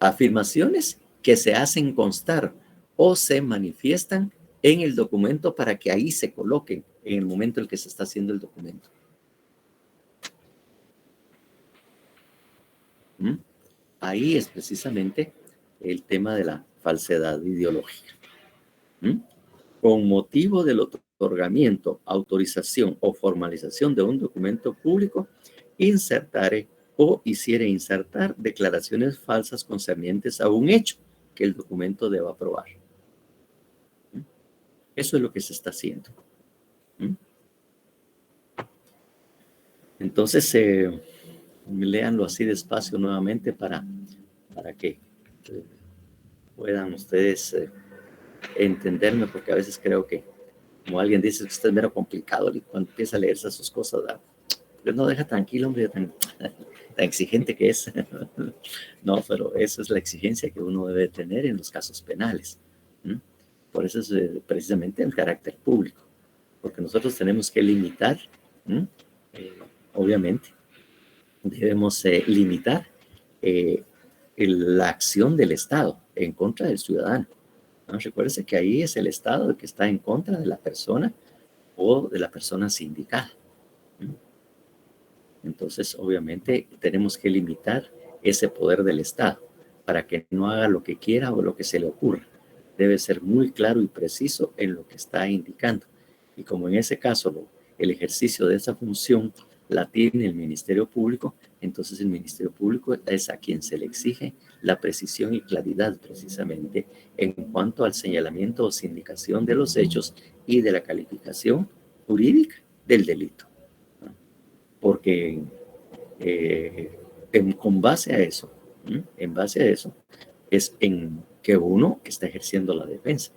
Afirmaciones que se hacen constar o se manifiestan en el documento para que ahí se coloquen en el momento en que se está haciendo el documento. Ahí es precisamente el tema de la falsedad ideológica. Con motivo del otorgamiento, autorización o formalización de un documento público, insertare o hiciere insertar declaraciones falsas concernientes a un hecho que el documento deba probar. Eso es lo que se está haciendo. Entonces, léanlo así despacio nuevamente para que puedan ustedes entenderme, porque a veces creo que, como alguien dice, que usted es mero complicado y cuando empieza a leerse sus cosas, pues no deja tranquilo, hombre, tan exigente que es. No, pero esa es la exigencia que uno debe tener en los casos penales. Por eso es precisamente el carácter público, porque nosotros tenemos que limitar, obviamente, debemos limitar la acción del Estado en contra del ciudadano. Recuérdese que ahí es el Estado el que está en contra de la persona o de la persona sindicada. Entonces, obviamente, tenemos que limitar ese poder del Estado para que no haga lo que quiera o lo que se le ocurra. Debe ser muy claro y preciso en lo que está indicando. Y como en ese caso el ejercicio de esa función la tiene el Ministerio Público, entonces el Ministerio Público es a quien se le exige la precisión y claridad precisamente en cuanto al señalamiento o sindicación de los hechos y de la calificación jurídica del delito. Porque con base a eso, en base a eso, es en que uno está ejerciendo la defensa.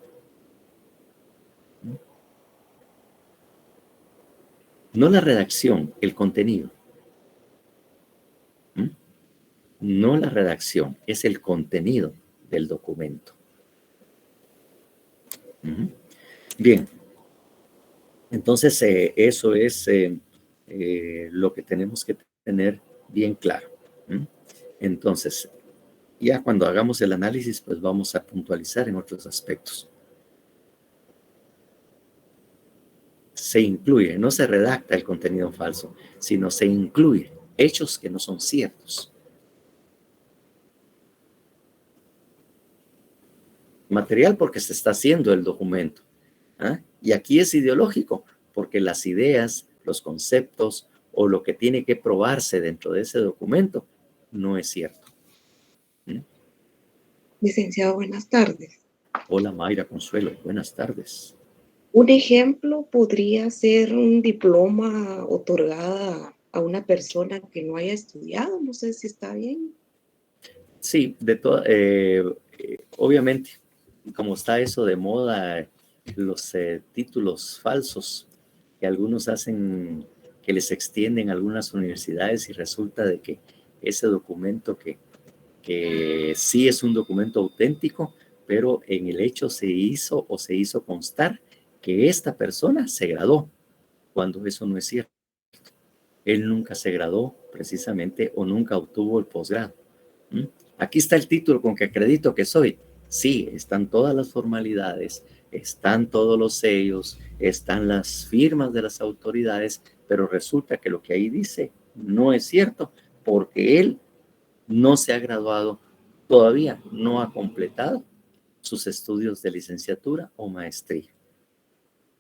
No la redacción, el contenido. No la redacción, es el contenido del documento. Bien. Entonces, eso es lo que tenemos que tener bien claro. Entonces, Ya cuando hagamos el análisis, pues vamos a puntualizar en otros aspectos. Se incluye, no se redacta el contenido falso, sino se incluye hechos que no son ciertos. Material porque se está haciendo el documento. ¿Ah? Y aquí es ideológico, porque las ideas, los conceptos o lo que tiene que probarse dentro de ese documento no es cierto. ¿Mm? Licenciado, buenas tardes. Hola Mayra Consuelo, buenas tardes. Un ejemplo podría ser un diploma otorgada a una persona que no haya estudiado, no sé si está bien. Sí, obviamente, como está eso de moda, los títulos falsos que algunos hacen, que les extienden a algunas universidades y resulta de que ese documento que sí es un documento auténtico, pero en el hecho se hizo constar que esta persona se graduó, cuando eso no es cierto. Él nunca se graduó precisamente o nunca obtuvo el posgrado. ¿Mm? Aquí está el título con que acredito que soy. Sí, están todas las formalidades, están todos los sellos, están las firmas de las autoridades, pero resulta que lo que ahí dice no es cierto porque él no se ha graduado todavía, no ha completado sus estudios de licenciatura o maestría.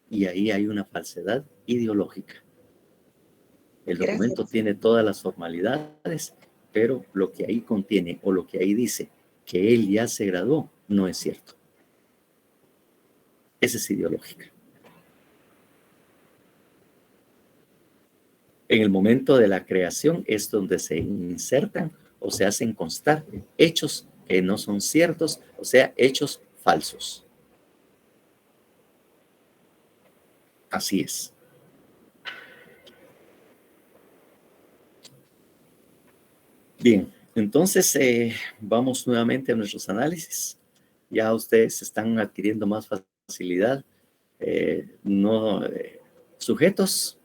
Y ahí hay una falsedad ideológica. El documento tiene todas las formalidades, pero lo que ahí contiene o lo que ahí dice que él ya se graduó no es cierto. Esa es ideológica. En el momento de la creación es donde se insertan o se hacen constar hechos que no son ciertos, o sea, hechos falsos. Así es. Bien, entonces vamos nuevamente a nuestros análisis. Ya ustedes están adquiriendo más facilidad. Sujetos.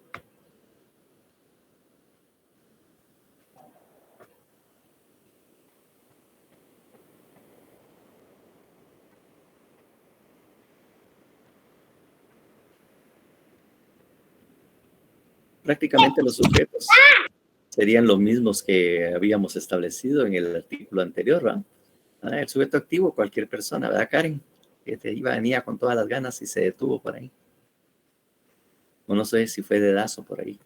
Prácticamente los sujetos serían los mismos que habíamos establecido en el artículo anterior, ¿verdad? El sujeto activo, cualquier persona, ¿verdad, Karen? Que venía con todas las ganas y se detuvo por ahí. O no sé si fue dedazo por ahí.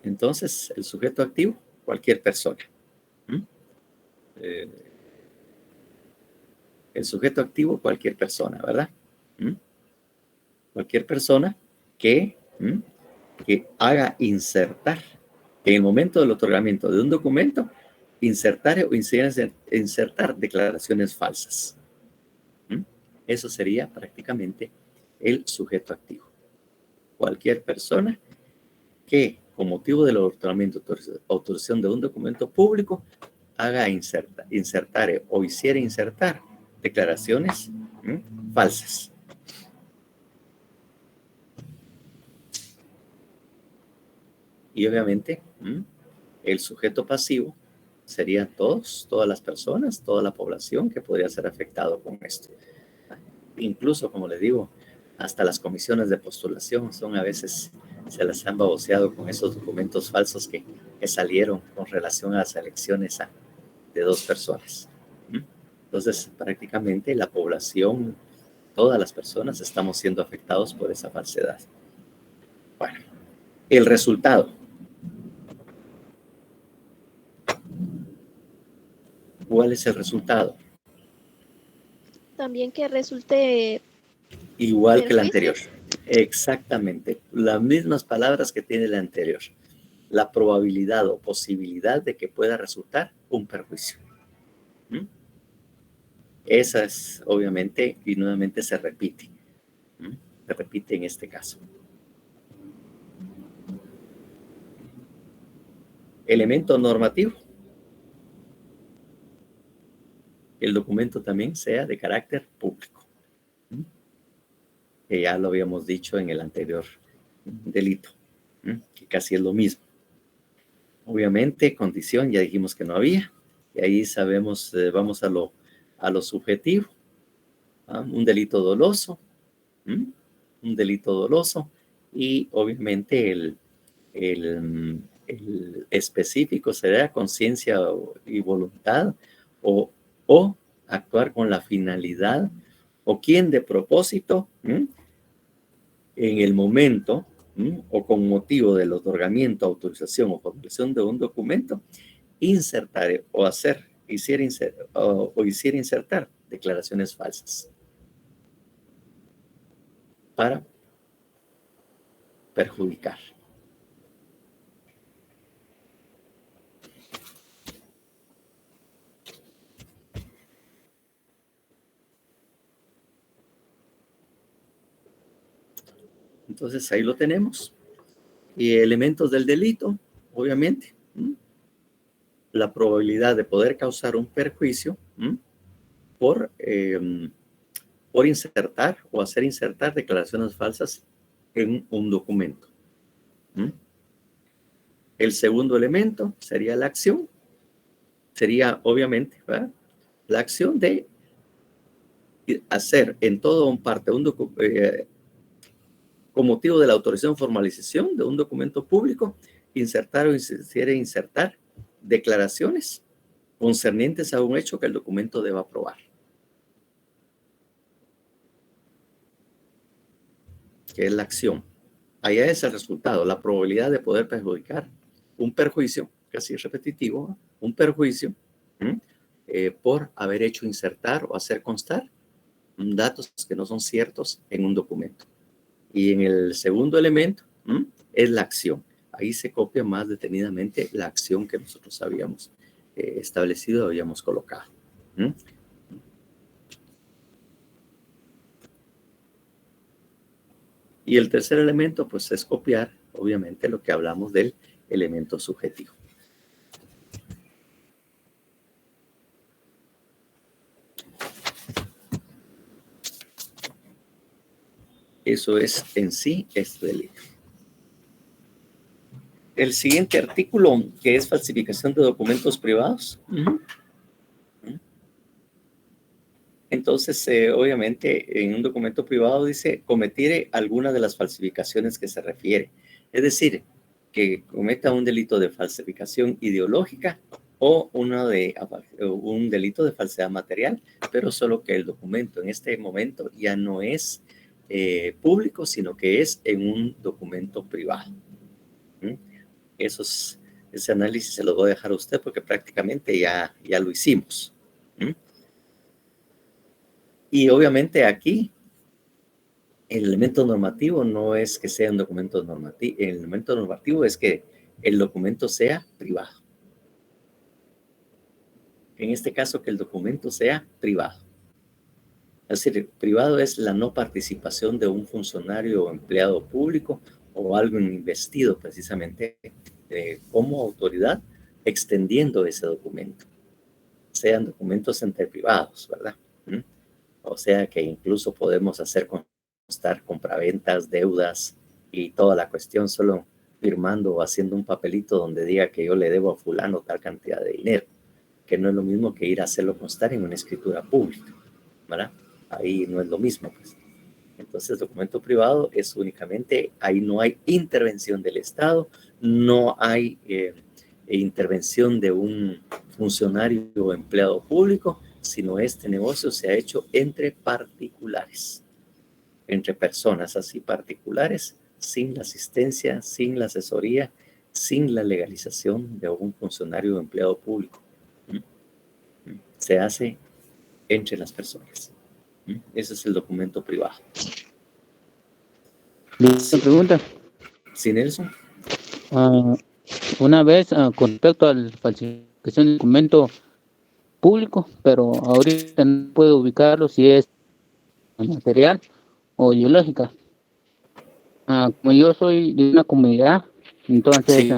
Entonces, el sujeto activo, cualquier persona. El sujeto activo, cualquier persona, ¿verdad? Cualquier persona que haga insertar, en el momento del otorgamiento de un documento, insertar o insertar declaraciones falsas. Eso sería prácticamente el sujeto activo. Cualquier persona que, con motivo del otorgamiento o autorización de un documento público, haga insertar o hiciera insertar declaraciones falsas. Y obviamente, el sujeto pasivo serían todas las personas, toda la población que podría ser afectado con esto. Incluso, como les digo, hasta las comisiones de postulación son a veces, se las han baboseado con esos documentos falsos que salieron con relación a las elecciones de 2 personas. Entonces, prácticamente la población, todas las personas estamos siendo afectados por esa falsedad. Bueno, el resultado. ¿Cuál es el resultado? También que resulte igual que el anterior. Exactamente. Las mismas palabras que tiene el anterior. La probabilidad o posibilidad de que pueda resultar un perjuicio. Esa es, obviamente, y nuevamente se repite. Se repite en este caso. Elemento normativo. El documento también sea de carácter público. Que ya lo habíamos dicho en el anterior delito. que casi es lo mismo. Obviamente, condición, ya dijimos que no había, y ahí sabemos, vamos a lo subjetivo. Un delito doloso, un delito doloso, y obviamente el específico será conciencia y voluntad, o actuar con la finalidad, o quien de propósito, en el momento, o con motivo del otorgamiento, autorización o formulación de un documento, insertar o hiciera insertar declaraciones falsas para perjudicar. Entonces ahí lo tenemos. Y elementos del delito, obviamente, la probabilidad de poder causar un perjuicio por insertar o hacer insertar declaraciones falsas en un documento. El segundo elemento sería la acción. Sería, obviamente, ¿verdad?, la acción de hacer en todo o en parte con motivo de la autorización o formalización de un documento público, insertar o insertar declaraciones concernientes a un hecho que el documento deba probar. Que es la acción. Allá es el resultado, la probabilidad de poder perjudicar, un perjuicio, casi repetitivo, un perjuicio por haber hecho insertar o hacer constar datos que no son ciertos en un documento. Y en el segundo elemento es la acción. Ahí se copia más detenidamente la acción que nosotros habíamos establecido, habíamos colocado. Y el tercer elemento, pues, es copiar, obviamente, lo que hablamos del elemento subjetivo. Eso es en sí este delito. El siguiente artículo, que es falsificación de documentos privados. Entonces, obviamente, en un documento privado dice cometer alguna de las falsificaciones que se refiere. Es decir, que cometa un delito de falsificación ideológica o un delito de falsedad material, pero solo que el documento en este momento ya no es público, sino que es en un documento privado. Ese análisis se lo voy a dejar a usted porque prácticamente ya lo hicimos. Y obviamente aquí el elemento normativo no es que sea un documento normativo, el elemento normativo es que el documento sea privado. En este caso, que el documento sea privado. Es decir, privado es la no participación de un funcionario o empleado público o alguien investido precisamente como autoridad extendiendo ese documento. Sean documentos entre privados, ¿verdad? O sea que incluso podemos hacer constar compraventas, deudas y toda la cuestión solo firmando o haciendo un papelito donde diga que yo le debo a fulano tal cantidad de dinero, que no es lo mismo que ir a hacerlo constar en una escritura pública, ¿verdad? Ahí no es lo mismo, pues. Entonces, documento privado es únicamente, ahí no hay intervención del Estado, no hay intervención de un funcionario o empleado público, sino este negocio se ha hecho entre particulares, entre personas así particulares, sin la asistencia, sin la asesoría, sin la legalización de un funcionario o empleado público. Se hace entre las personas. Ese es el documento privado. Una pregunta. Sí, Nelson. Una vez con respecto a la falsificación del documento público, pero ahorita no puedo ubicarlo si es material o ideológica. Como yo soy de una comunidad, entonces, sí,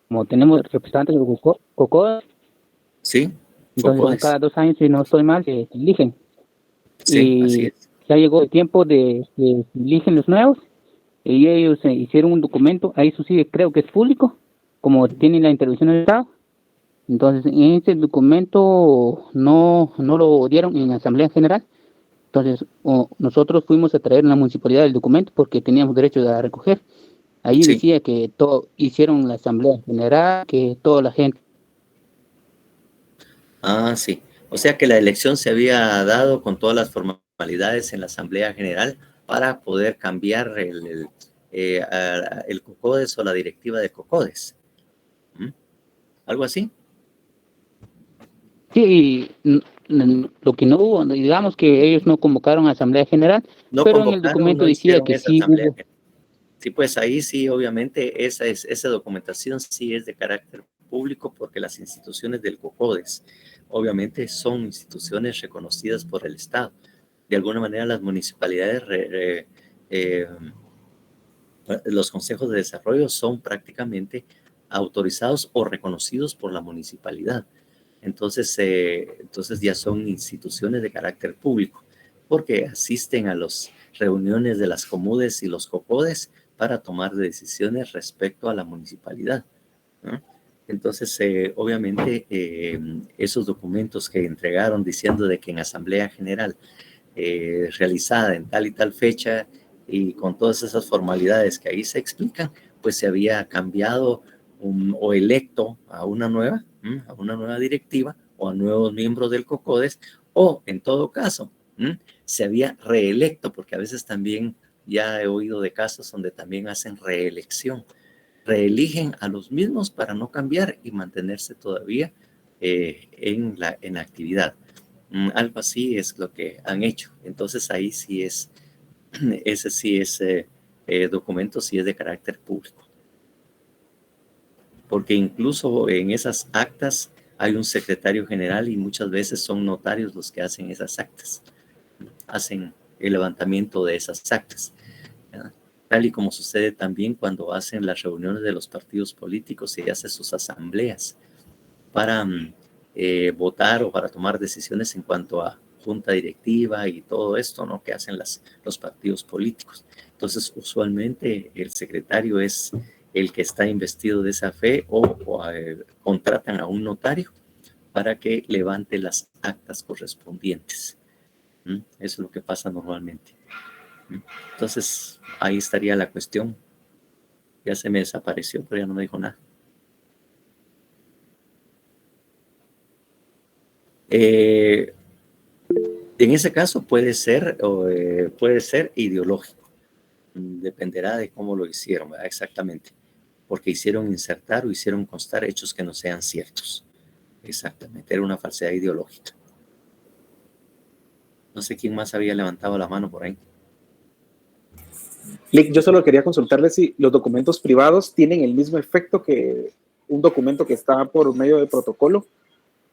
como tenemos representantes de COCODES, sí, entonces cada 2 años, si no estoy mal, se eligen. Sí, y así es. Ya llegó el tiempo de eligen los nuevos, y ellos hicieron un documento, ahí eso sí creo que es público, como tiene la intervención del Estado. Entonces, en ese documento no lo dieron en Asamblea General. Entonces, nosotros fuimos a traer en la municipalidad el documento porque teníamos derecho a recoger. Ahí Sí. decía que hicieron la Asamblea General, que toda la gente. Ah, sí. O sea que la elección se había dado con todas las formalidades en la Asamblea General para poder cambiar el COCODES o la directiva de COCODES. ¿Algo así? Sí, lo que no hubo, digamos que ellos no convocaron a Asamblea General, No pero en el convocaron, documento no decía hicieron que esa sí asamblea. hubo. Sí, pues ahí sí, obviamente, esa documentación sí es de carácter público porque las instituciones del COCODES, obviamente, son instituciones reconocidas por el Estado. De alguna manera, las municipalidades, los consejos de desarrollo son prácticamente autorizados o reconocidos por la municipalidad. Entonces ya son instituciones de carácter público, porque asisten a las reuniones de las comudes y los COCODES para tomar decisiones respecto a la municipalidad, ¿no? Entonces, obviamente, esos documentos que entregaron diciendo de que en Asamblea General realizada en tal y tal fecha y con todas esas formalidades que ahí se explican, pues se había cambiado o electo a una nueva directiva o a nuevos miembros del COCODES, o en todo caso, se había reelecto, porque a veces también ya he oído de casos donde también hacen reelección, reeligen a los mismos para no cambiar y mantenerse todavía en la actividad. Algo así es lo que han hecho. Entonces ahí sí ese sí es documento, sí es de carácter público. Porque incluso en esas actas hay un secretario general y muchas veces son notarios los que hacen esas actas, hacen el levantamiento de esas actas, ¿verdad? Tal y como sucede también cuando hacen las reuniones de los partidos políticos y hacen sus asambleas para votar o para tomar decisiones en cuanto a junta directiva y todo esto, ¿no?, que hacen los partidos políticos. Entonces, usualmente el secretario es el que está investido de esa fe o contratan a un notario para que levante las actas correspondientes. Eso es lo que pasa normalmente. Entonces, ahí estaría la cuestión. Ya se me desapareció, pero ya no me dijo nada. En ese caso puede ser ideológico. Dependerá de cómo lo hicieron, ¿verdad? Exactamente. Porque hicieron insertar o hicieron constar hechos que no sean ciertos. Exactamente. Era una falsedad ideológica. No sé quién más había levantado la mano por ahí. Yo solo quería consultarle si los documentos privados tienen el mismo efecto que un documento que está por medio de protocolo, o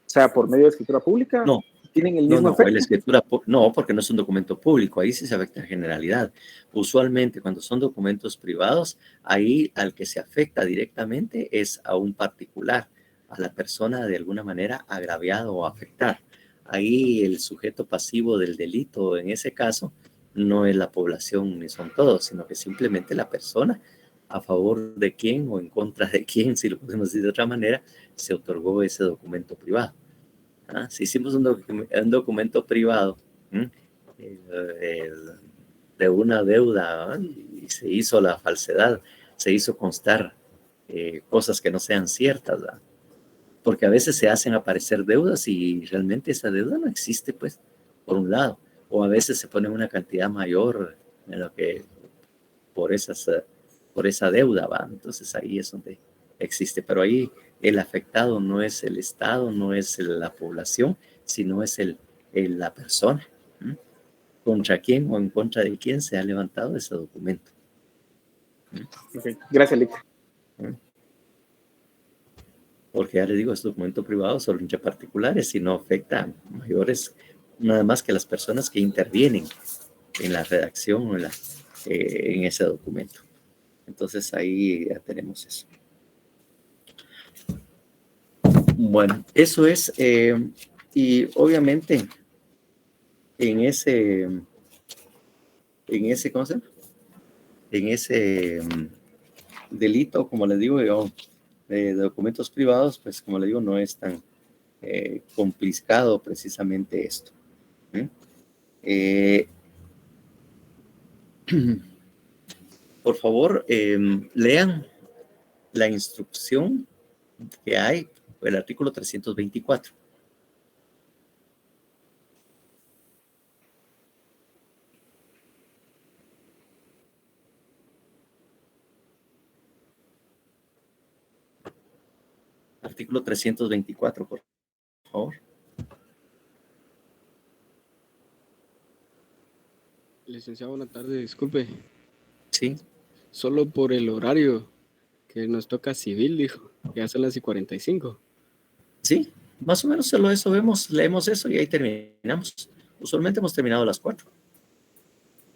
sea, por medio de escritura pública. No. ¿Tienen el mismo efecto? La escritura, no, porque no es un documento público, ahí sí se afecta a generalidad. Usualmente cuando son documentos privados, ahí al que se afecta directamente es a un particular, a la persona de alguna manera agraviada o afectada. Ahí el sujeto pasivo del delito en ese caso no es la población ni son todos, sino que simplemente la persona a favor de quién o en contra de quién, si lo podemos decir de otra manera, se otorgó ese documento privado. Si hicimos un documento privado de una deuda y se hizo la falsedad, se hizo constar cosas que no sean ciertas, ¿verdad? Porque a veces se hacen aparecer deudas y realmente esa deuda no existe, pues, por un lado, o a veces se pone una cantidad mayor en lo que por esa deuda, ¿va? Entonces ahí es donde existe, pero ahí el afectado no es el Estado, no es la población, sino es la persona. ¿Contra quién o en contra de quién se ha levantado ese documento? Okay. Gracias, Lic. Porque ya le digo, es documento privado solo entre particulares y no afecta a mayores, nada más que las personas que intervienen en la redacción o en ese documento. Entonces ahí ya tenemos eso. Bueno, eso es, y obviamente en ese, ¿cómo se llama? delito, como les digo yo, de documentos privados, pues como les digo, no es tan complicado precisamente esto. Por favor, lean la instrucción que hay, el artículo 324. Artículo 324, por favor. Licenciado, buenas tardes, disculpe. Sí. Solo por el horario que nos toca civil, dijo, que ya son las 45. Sí, más o menos solo eso vemos, leemos eso y ahí terminamos. Usualmente hemos terminado a las 4.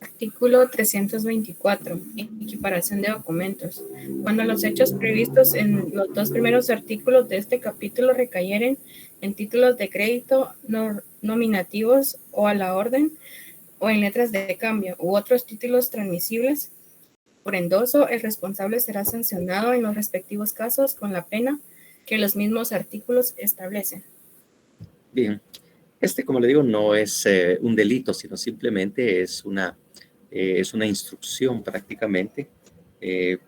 Artículo 324. Equiparación de documentos. Cuando los hechos previstos en los 2 primeros artículos de este capítulo recayeren en títulos de crédito nominativos o a la orden, o en letras de cambio u otros títulos transmisibles por endoso, el responsable será sancionado en los respectivos casos con la pena que los mismos artículos establecen. Bien, como le digo, no es un delito, sino simplemente es una instrucción prácticamente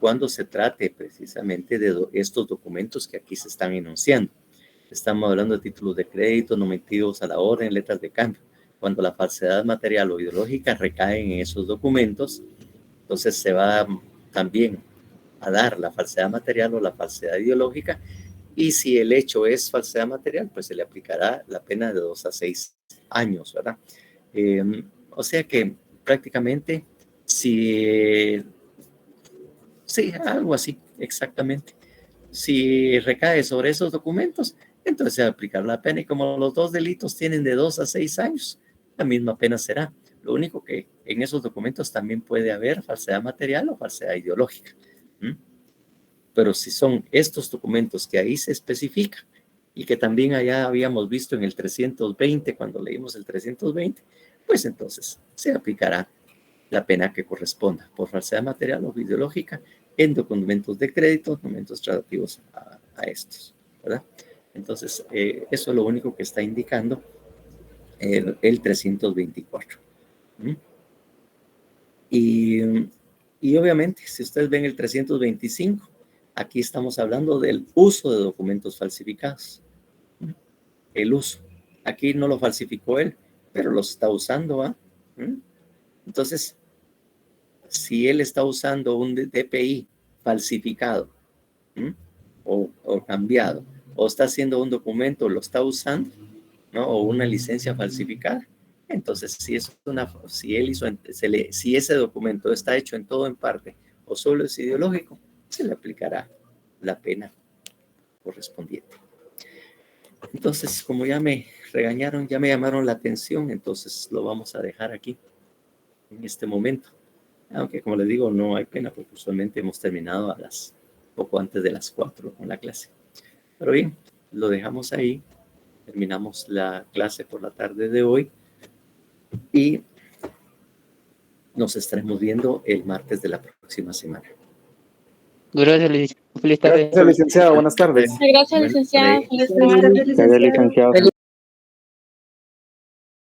cuando se trate precisamente de estos documentos que aquí se están enunciando. Estamos hablando de títulos de crédito, nominativos a la orden, letras de cambio. Cuando la falsedad material o ideológica recae en esos documentos, entonces se va también a dar la falsedad material o la falsedad ideológica, y si el hecho es falsedad material, pues se le aplicará la pena de 2 a 6 años, ¿verdad? O sea que prácticamente, sí, algo así, exactamente. Si recae sobre esos documentos, entonces se va a aplicar la pena, y como los 2 delitos tienen de 2 a 6 años, la misma pena será. Lo único que en esos documentos también puede haber falsedad material o falsedad ideológica. Pero si son estos documentos que ahí se especifican y que también allá habíamos visto en el 320, cuando leímos el 320, pues entonces se aplicará la pena que corresponda por falsedad material o ideológica en documentos de crédito, documentos relativos a estos, ¿verdad? Entonces, eso es lo único que está indicando el 324. Y obviamente, si ustedes ven el 325, aquí estamos hablando del uso de documentos falsificados. El uso. Aquí no lo falsificó él, pero los está usando, ¿ah? Entonces, si él está usando un DPI falsificado, o cambiado, o está haciendo un documento, lo está usando, ¿no? O una licencia falsificada, entonces si ese documento está hecho en todo o en parte, o solo es ideológico, se le aplicará la pena correspondiente. Entonces, como ya me regañaron, ya me llamaron la atención, entonces lo vamos a dejar aquí en este momento. Aunque, como les digo, no hay pena, porque usualmente hemos terminado poco antes de las 4 con la clase. Pero bien, lo dejamos ahí. Terminamos la clase por la tarde de hoy y nos estaremos viendo el martes de la próxima semana. Gracias, licenciado. Feliz tarde. Gracias, licenciado. Buenas tardes. Gracias, licenciado. Feliz tarde. Gracias, licenciado.